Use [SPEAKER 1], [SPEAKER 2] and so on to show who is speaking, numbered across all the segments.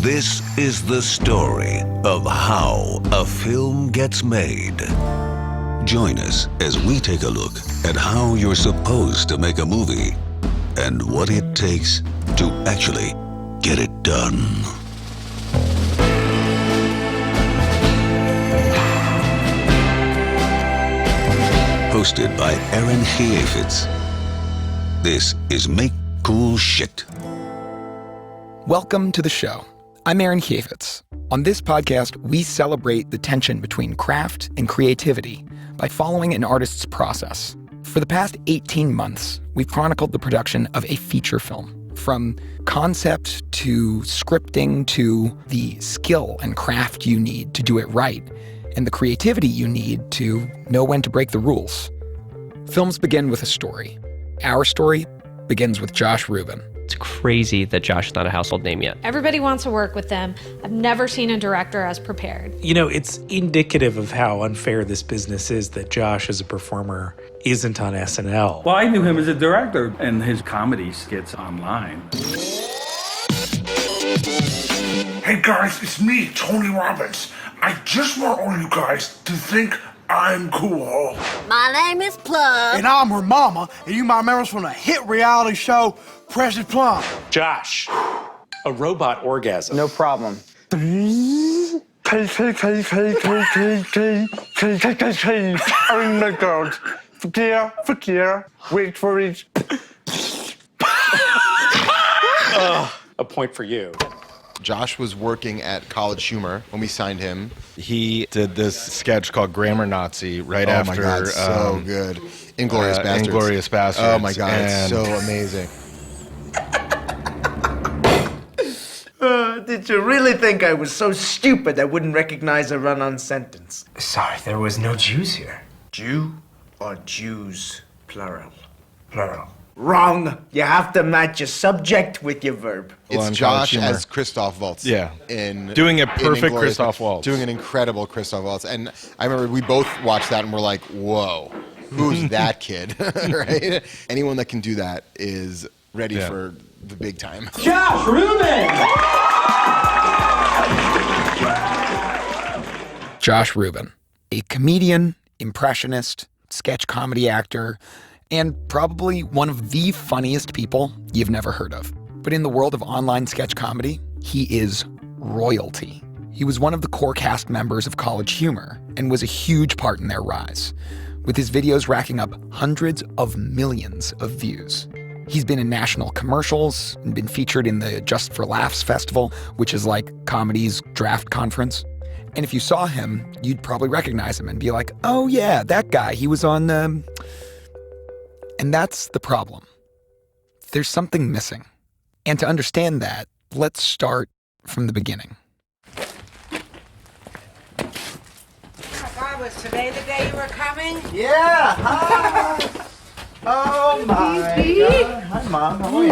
[SPEAKER 1] This is the story of how a film gets made. Join us as we take a look at how you're supposed to make a movie and what it takes to actually get it done. Hosted by Aaron Kheifets. This is Make Cool Shit.
[SPEAKER 2] Welcome to the show. I'm Aaron Kheifets. On this podcast, we celebrate the tension between craft and creativity by following an artist's process. For the past 18 months, we've chronicled the production of a feature film. From concept to scripting to the skill and craft you need to do it right, and the creativity you need to know when to break the rules. Films begin with a story. Our story begins with Josh Ruben.
[SPEAKER 3] It's crazy that Josh is not a household name yet.
[SPEAKER 4] Everybody wants to work with them. I've never seen a director as prepared.
[SPEAKER 5] You know, it's indicative of how unfair this business is that Josh, as a performer, isn't on SNL.
[SPEAKER 6] Well, I knew him as a director and his comedy skits online.
[SPEAKER 7] Hey guys, it's me, Tony Robbins. I just want all you guys to think I'm cool.
[SPEAKER 8] My name is Plum.
[SPEAKER 9] And I'm her mama, and you might remember us from the hit reality show, Precious Plum.
[SPEAKER 5] Josh, a robot orgasm.
[SPEAKER 10] No problem.
[SPEAKER 9] Oh my God. Verkehr. Wait for it.
[SPEAKER 5] A point for you.
[SPEAKER 11] Josh was working at College Humor when we signed him.
[SPEAKER 12] He did this sketch called Grammar Nazi right
[SPEAKER 11] after.
[SPEAKER 12] Oh my God,
[SPEAKER 11] so good. Inglorious Bastards.
[SPEAKER 12] Inglorious Bastards.
[SPEAKER 11] Oh my God, it's so amazing.
[SPEAKER 10] Did you really think I was so stupid I wouldn't recognize a run-on sentence?
[SPEAKER 13] Sorry, there was no Jews here.
[SPEAKER 10] Jew or Jews? Plural. Plural. Wrong. You have to match your subject with your verb.
[SPEAKER 11] It's Josh as Christoph Waltz.
[SPEAKER 12] Yeah. Doing a perfect Christoph Waltz.
[SPEAKER 11] Doing an incredible Christoph Waltz. And I remember we both watched that and we're like, whoa, who's that kid? Right? Anyone that can do that is ready for the big time.
[SPEAKER 6] Josh Ruben!
[SPEAKER 2] Josh Ruben, a comedian, impressionist, sketch comedy actor, and probably one of the funniest people you've never heard of. But in the world of online sketch comedy, he is royalty. He was one of the core cast members of College Humor and was a huge part in their rise, with his videos racking up hundreds of millions of views. He's been in national commercials and been featured in the Just for Laughs Festival, which is like comedy's draft conference. And if you saw him, you'd probably recognize him and be like, oh yeah, that guy, he was on And that's the problem. There's something missing. And to understand that, let's start from the beginning.
[SPEAKER 14] Oh God, was today the day you were coming?
[SPEAKER 10] Yeah! Hi! Oh my God. Hi, Mom. How are you?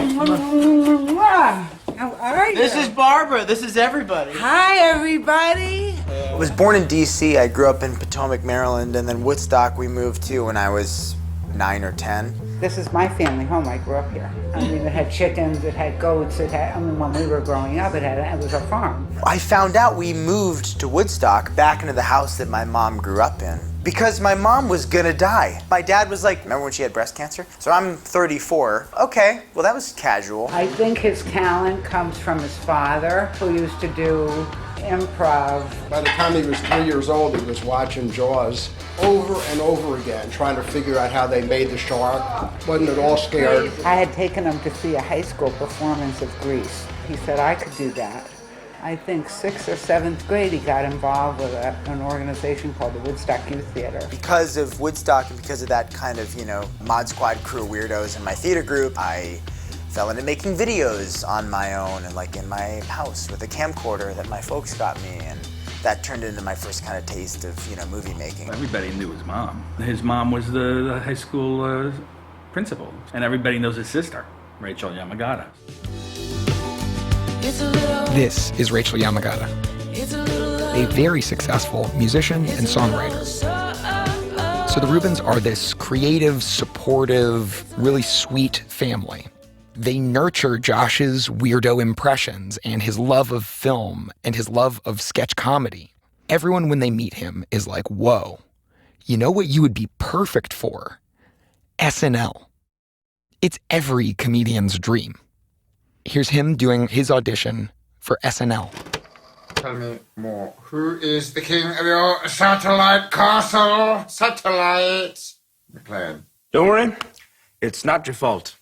[SPEAKER 14] How are you?
[SPEAKER 10] This is Barbara. This is everybody.
[SPEAKER 14] Hi, everybody.
[SPEAKER 10] I was born in D.C. I grew up in Potomac, Maryland, and then Woodstock we moved to when I was 9 or 10.
[SPEAKER 14] This is my family home. I grew up here. I mean, it had chickens, it had goats, when we were growing up, it was a farm.
[SPEAKER 10] I found out we moved to Woodstock back into the house that my mom grew up in because my mom was gonna die. My dad was like, remember when she had breast cancer? So I'm 34. Okay, well that was casual.
[SPEAKER 14] I think his talent comes from his father, who used to do improv.
[SPEAKER 15] By the time he was 3 years old, he was watching Jaws over and over again, trying to figure out how they made the shark. Wasn't at all scared.
[SPEAKER 14] I had taken him to see a high school performance of Grease. He said I could do that. I think 6th or 7th grade he got involved with an organization called the Woodstock Youth Theater.
[SPEAKER 10] Because of Woodstock and because of that kind of, Mod Squad crew of weirdos in my theater group, I fell into making videos on my own and in my house with a camcorder that my folks got me, and that turned into my first kind of taste of, movie making.
[SPEAKER 6] Everybody knew his mom. His mom was the high school principal, and everybody knows his sister, Rachel Yamagata.
[SPEAKER 2] This is Rachel Yamagata, a very successful musician and songwriter. So the Rubens are this creative, supportive, really sweet family. they nurture Josh's weirdo impressions and his love of film and his love of sketch comedy. Everyone, when they meet him, is like, whoa, you know what you would be perfect for? SNL. It's every comedian's dream. Here's him doing his audition for SNL.
[SPEAKER 16] Tell me more. Who is the king of your satellite castle? Satellite. McLean.
[SPEAKER 13] Don't worry. It's not your fault.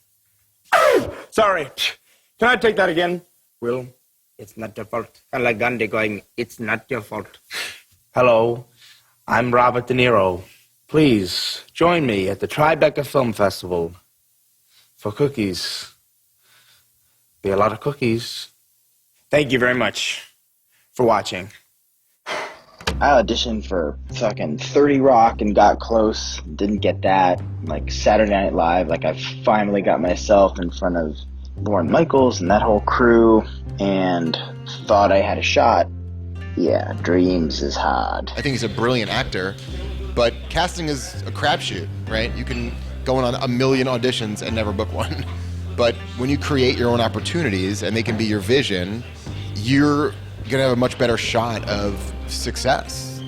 [SPEAKER 13] Sorry. Can I take that again? Will, it's not your fault. Kind of like Gandhi going, it's not your fault. Hello, I'm Robert De Niro. Please join me at the Tribeca Film Festival for cookies. Be a lot of cookies. Thank you very much for watching.
[SPEAKER 17] I auditioned for fucking 30 Rock and got close. Didn't get that. Like Saturday Night Live, like I finally got myself in front of Lorne Michaels and that whole crew and thought I had a shot. Yeah, dreams is hard.
[SPEAKER 11] I think he's a brilliant actor, but casting is a crapshoot, right? You can go on a million auditions and never book one. But when you create your own opportunities and they can be your vision, you're going to have a much better shot of success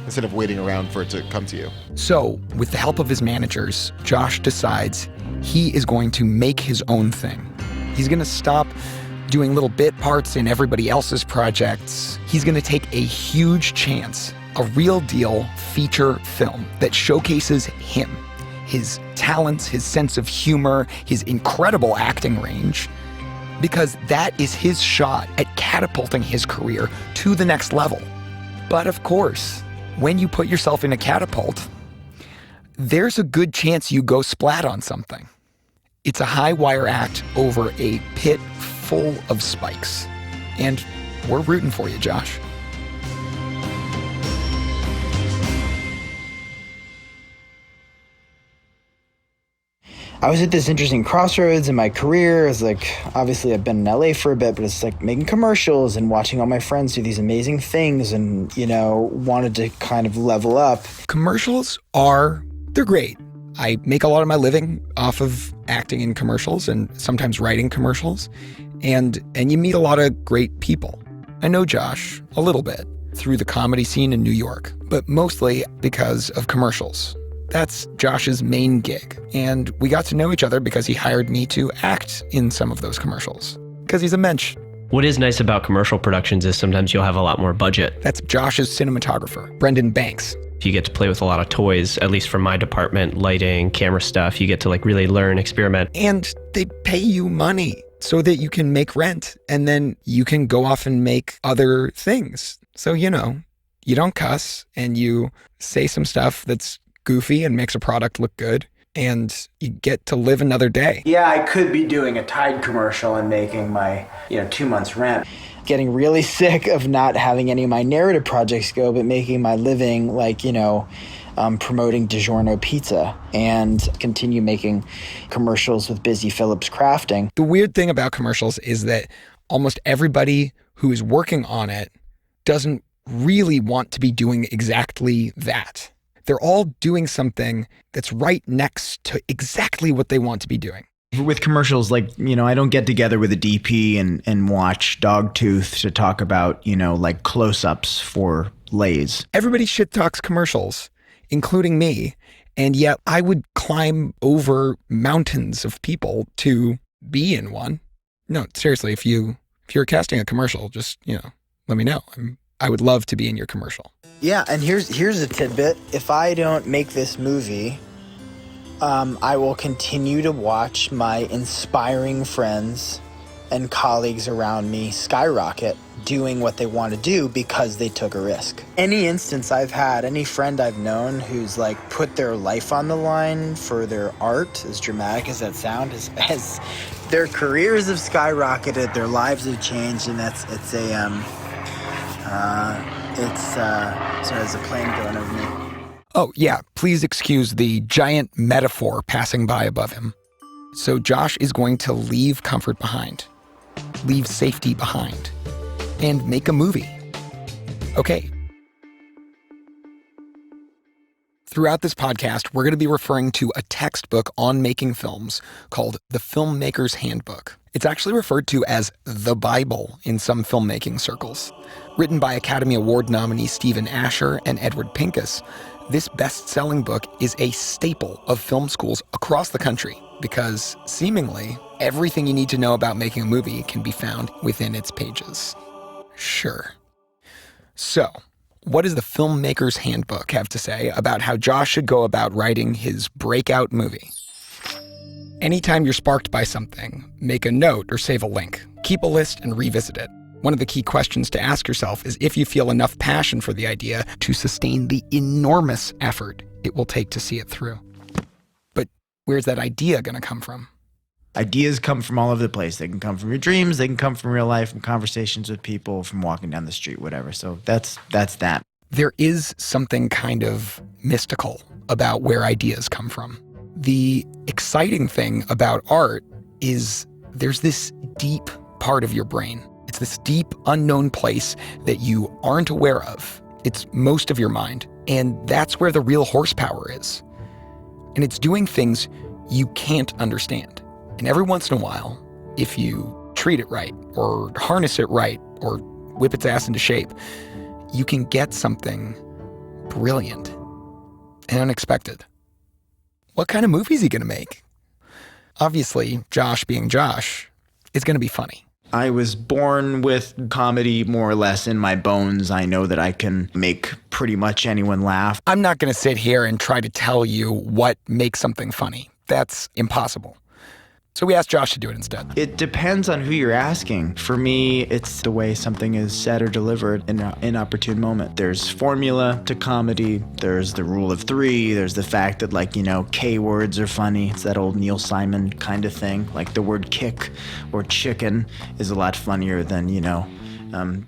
[SPEAKER 11] instead of waiting around for it to come to you.
[SPEAKER 2] So, with the help of his managers, Josh decides he is going to make his own thing. He's going to stop doing little bit parts in everybody else's projects. He's going to take a huge chance, a real deal feature film that showcases him, his talents, his sense of humor, his incredible acting range, because that is his shot at catapulting his career to the next level. But of course, when you put yourself in a catapult, there's a good chance you go splat on something. It's a high wire act over a pit full of spikes. And we're rooting for you, Josh.
[SPEAKER 17] I was at this interesting crossroads in my career. It's like, obviously I've been in LA for a bit, but it's like making commercials and watching all my friends do these amazing things and, you know, wanted to kind of level up.
[SPEAKER 2] Commercials they're great. I make a lot of my living off of acting in commercials and sometimes writing commercials. And you meet a lot of great people. I know Josh a little bit through the comedy scene in New York, but mostly because of commercials. That's Josh's main gig. And we got to know each other because he hired me to act in some of those commercials. Because he's a mensch.
[SPEAKER 3] What is nice about commercial productions is sometimes you'll have a lot more budget.
[SPEAKER 2] That's Josh's cinematographer, Brendan Banks.
[SPEAKER 3] You get to play with a lot of toys, at least from my department, lighting, camera stuff. You get to like really learn, experiment.
[SPEAKER 2] And they pay you money so that you can make rent and then you can go off and make other things. So, you know, you don't cuss and you say some stuff that's goofy and makes a product look good, and you get to live another day.
[SPEAKER 17] Yeah, I could be doing a Tide commercial and making my, 2 months rent. Getting really sick of not having any of my narrative projects go, but making my living promoting DiGiorno pizza and continue making commercials with Busy Phillips Crafting.
[SPEAKER 2] The weird thing about commercials is that almost everybody who is working on it doesn't really want to be doing exactly that. They're all doing something that's right next to exactly what they want to be doing.
[SPEAKER 18] With commercials, I don't get together with a DP and watch Dogtooth to talk about, close-ups for Lay's.
[SPEAKER 2] Everybody shit talks commercials, including me. And yet I would climb over mountains of people to be in one. No, seriously, if you're casting a commercial, just, let me know. I would love to be in your commercial.
[SPEAKER 17] Yeah, and here's a tidbit. If I don't make this movie, I will continue to watch my inspiring friends and colleagues around me skyrocket doing what they want to do because they took a risk. Any instance I've had, any friend I've known who's put their life on the line for their art, as dramatic as that sounds, as their careers have skyrocketed, their lives have changed, and sorry, there's a plane going over me.
[SPEAKER 2] Oh, yeah, please excuse the giant metaphor passing by above him. So Josh is going to leave comfort behind, leave safety behind, and make a movie. Okay. Throughout this podcast, we're going to be referring to a textbook on making films called The Filmmaker's Handbook. It's actually referred to as the Bible in some filmmaking circles. Written by Academy Award nominee Stephen Asher and Edward Pincus, this best-selling book is a staple of film schools across the country because, seemingly, everything you need to know about making a movie can be found within its pages. Sure. So, what does the Filmmaker's Handbook have to say about how Josh should go about writing his breakout movie? Anytime you're sparked by something, make a note or save a link. Keep a list and revisit it. One of the key questions to ask yourself is if you feel enough passion for the idea to sustain the enormous effort it will take to see it through. But where's that idea going to come from?
[SPEAKER 18] Ideas come from all over the place. They can come from your dreams. They can come from real life, from conversations with people, from walking down the street, whatever. So that's that.
[SPEAKER 2] There is something kind of mystical about where ideas come from. The exciting thing about art is there's this deep part of your brain. It's this deep, unknown place that you aren't aware of. It's most of your mind. And that's where the real horsepower is. And it's doing things you can't understand. And every once in a while, if you treat it right, or harness it right, or whip its ass into shape, you can get something brilliant and unexpected. What kind of movie is he going to make? Obviously, Josh being Josh, is going to be funny.
[SPEAKER 18] I was born with comedy more or less in my bones. I know that I can make pretty much anyone laugh.
[SPEAKER 2] I'm not going to sit here and try to tell you what makes something funny. That's impossible. So we asked Josh to do it instead.
[SPEAKER 18] It depends on who you're asking. For me, it's the way something is said or delivered in an inopportune moment. There's formula to comedy. There's the rule of three. There's the fact that, K words are funny. It's that old Neil Simon kind of thing. Like the word kick or chicken is a lot funnier than,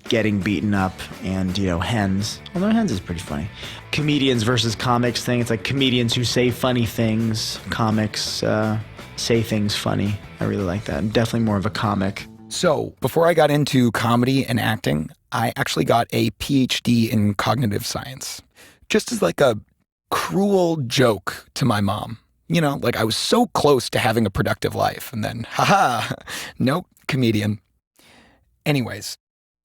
[SPEAKER 18] getting beaten up and, hens. Although hens is pretty funny. Comedians versus comics thing. It's like comedians who say funny things. Comics, say things funny. I really like that. I'm definitely more of a comic.
[SPEAKER 2] So before I got into comedy and acting, I actually got a PhD in cognitive science. Just as like a cruel joke to my mom. I was so close to having a productive life and then, nope, comedian. Anyways,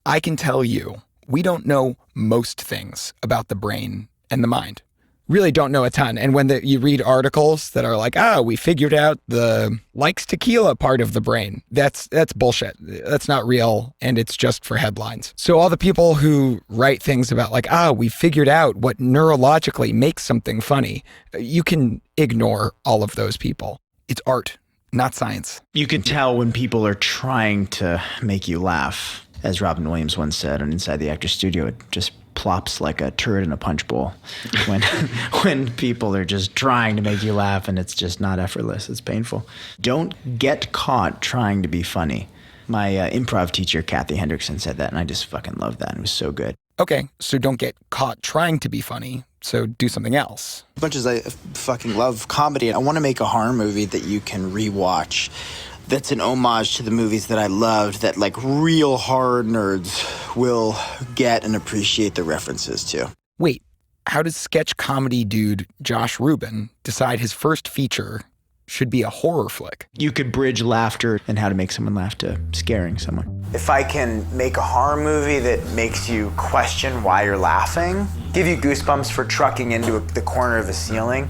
[SPEAKER 2] I can tell you, we don't know most things about the brain and the mind. Really don't know a ton. And when you read articles that are like, we figured out the likes tequila part of the brain, that's bullshit. That's not real, and it's just for headlines. So all the people who write things about like, we figured out what neurologically makes something funny, you can ignore all of those people. It's art, not science.
[SPEAKER 18] You can tell when people are trying to make you laugh. As Robin Williams once said on Inside the Actor's Studio, it just plops like a turd in a punch bowl when people are just trying to make you laugh and it's just not effortless. It's painful. Don't get caught trying to be funny. My improv teacher, Kathy Hendrickson, said that, and I just fucking loved that. It was so good.
[SPEAKER 2] Okay, so don't get caught trying to be funny, so do something else.
[SPEAKER 17] As much as I fucking love comedy, I want to make a horror movie that you can rewatch. That's an homage to the movies that I loved that real horror nerds will get and appreciate the references to.
[SPEAKER 2] Wait, how does sketch comedy dude Josh Ruben decide his first feature should be a horror flick?
[SPEAKER 18] You could bridge laughter and how to make someone laugh to scaring someone.
[SPEAKER 10] If I can make a horror movie that makes you question why you're laughing, give you goosebumps for trucking into the corner of a ceiling,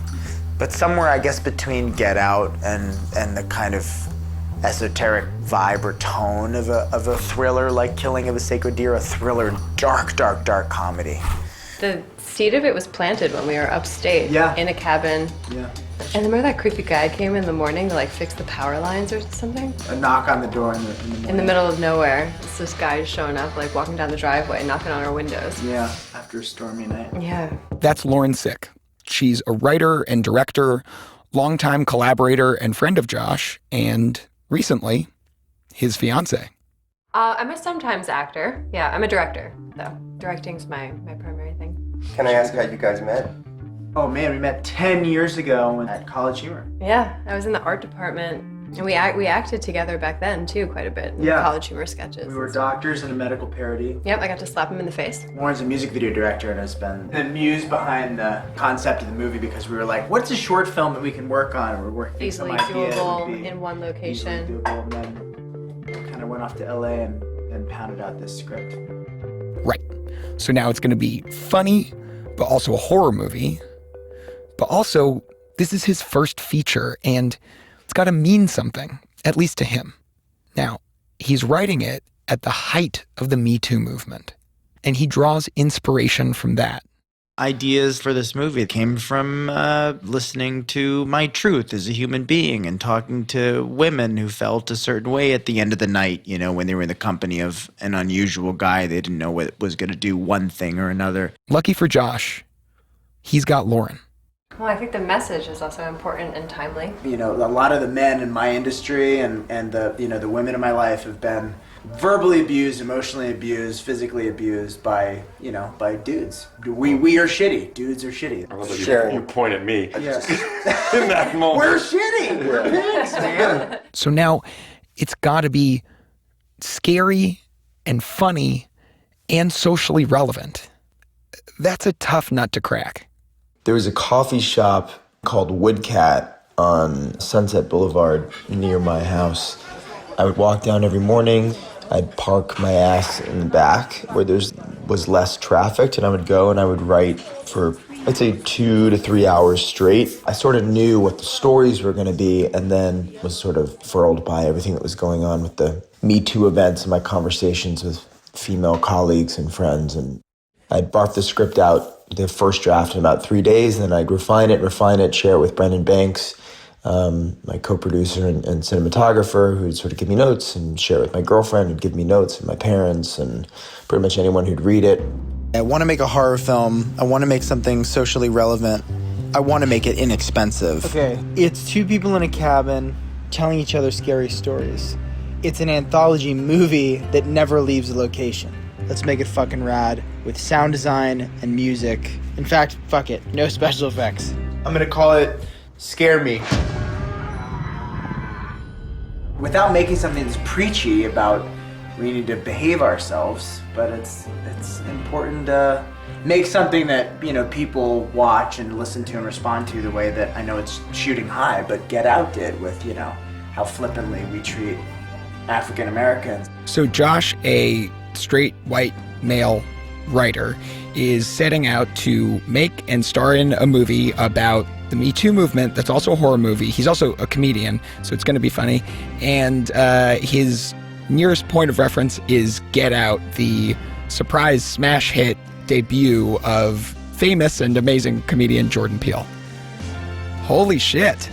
[SPEAKER 10] but somewhere I guess between Get Out and the kind of esoteric vibe or tone of a thriller like Killing of a Sacred Deer, a thriller, dark comedy.
[SPEAKER 19] The seed of it was planted when we were upstate in a cabin.
[SPEAKER 18] Yeah.
[SPEAKER 19] And remember that creepy guy came in the morning to fix the power lines or something?
[SPEAKER 18] A knock on the door in the morning.
[SPEAKER 19] In the middle of nowhere. It's this guy showing up, walking down the driveway, knocking on our windows.
[SPEAKER 18] Yeah, after a stormy night.
[SPEAKER 19] Yeah.
[SPEAKER 2] That's Lauren Sick. She's a writer and director, longtime collaborator and friend of Josh, and recently, his fiance.
[SPEAKER 19] I'm a sometimes actor. Yeah, I'm a director, though. Directing's my primary thing.
[SPEAKER 20] Can I ask how you guys met?
[SPEAKER 18] Oh man, we met 10 years ago at College Humor.
[SPEAKER 19] Yeah, I was in the art department And we acted together back then too, quite a bit in college humor sketches.
[SPEAKER 17] We were doctors in a medical parody.
[SPEAKER 19] Yep, I got to slap him in the face.
[SPEAKER 17] Lauren's a music video director and has been the muse behind the concept of the movie because we were like, what's a short film that we can work on? We're working
[SPEAKER 19] Easily
[SPEAKER 17] some idea
[SPEAKER 19] doable in one location.
[SPEAKER 17] Easily doable, and then kind of went off to LA and pounded out this script.
[SPEAKER 2] Right. So now it's going to be funny, but also a horror movie. But also, this is his first feature, and it's got to mean something, at least to him. Now, he's writing it at the height of the Me Too movement, and he draws inspiration from that.
[SPEAKER 18] Ideas for this movie came from listening to my truth as a human being and talking to women who felt a certain way at the end of the night, you know, when they were in the company of an unusual guy. They didn't know what was going to do one thing or another.
[SPEAKER 2] Lucky for Josh, he's got Lauren.
[SPEAKER 19] Well, I think the message is also important and timely.
[SPEAKER 17] You know, a lot of the men in my industry and the, you know, the women in my life have been verbally abused, emotionally abused, physically abused by, you know, by dudes. We are shitty. Dudes are shitty.
[SPEAKER 12] I love that you point at me.
[SPEAKER 17] Yeah.
[SPEAKER 12] In that moment.
[SPEAKER 17] We're shitty. We're pigs, man.
[SPEAKER 2] So now it's got to be scary and funny and socially relevant. That's a tough nut to crack.
[SPEAKER 21] There was a coffee shop called Woodcat on Sunset Boulevard near my house. I would walk down every morning. I'd park my ass in the back where was less traffic, and I would go and I would write for, I'd say, 2 to 3 hours straight. I sort of knew what the stories were going to be, and then was sort of furled by everything that was going on with the Me Too events and my conversations with female colleagues and friends. And I'd barf the script out, the first draft, in about 3 days, and then I'd refine it, share it with Brendan Banks, my co-producer and cinematographer, who'd sort of give me notes, and share it with my girlfriend, who'd give me notes, and my parents, and pretty much anyone who'd read it.
[SPEAKER 17] I want to make a horror film. I want to make something socially relevant. I want to make it inexpensive.
[SPEAKER 18] Okay, it's two people in a cabin telling each other scary stories. It's an anthology movie that never leaves a location. Let's make it fucking rad with sound design and music. In fact, fuck it, no special effects.
[SPEAKER 17] I'm gonna call it Scare Me. Without making something that's preachy about we need to behave ourselves, but it's important to make something that, you know, people watch and listen to and respond to the way that I know it's shooting high, but Get Out did with, you know, how flippantly we treat African Americans.
[SPEAKER 2] So Josh, a straight white male writer, is setting out to make and star in a movie about the Me Too movement that's also a horror movie. He's also a comedian, so it's going to be funny. And his nearest point of reference is Get Out, the surprise smash hit debut of famous and amazing comedian Jordan Peele. Holy shit.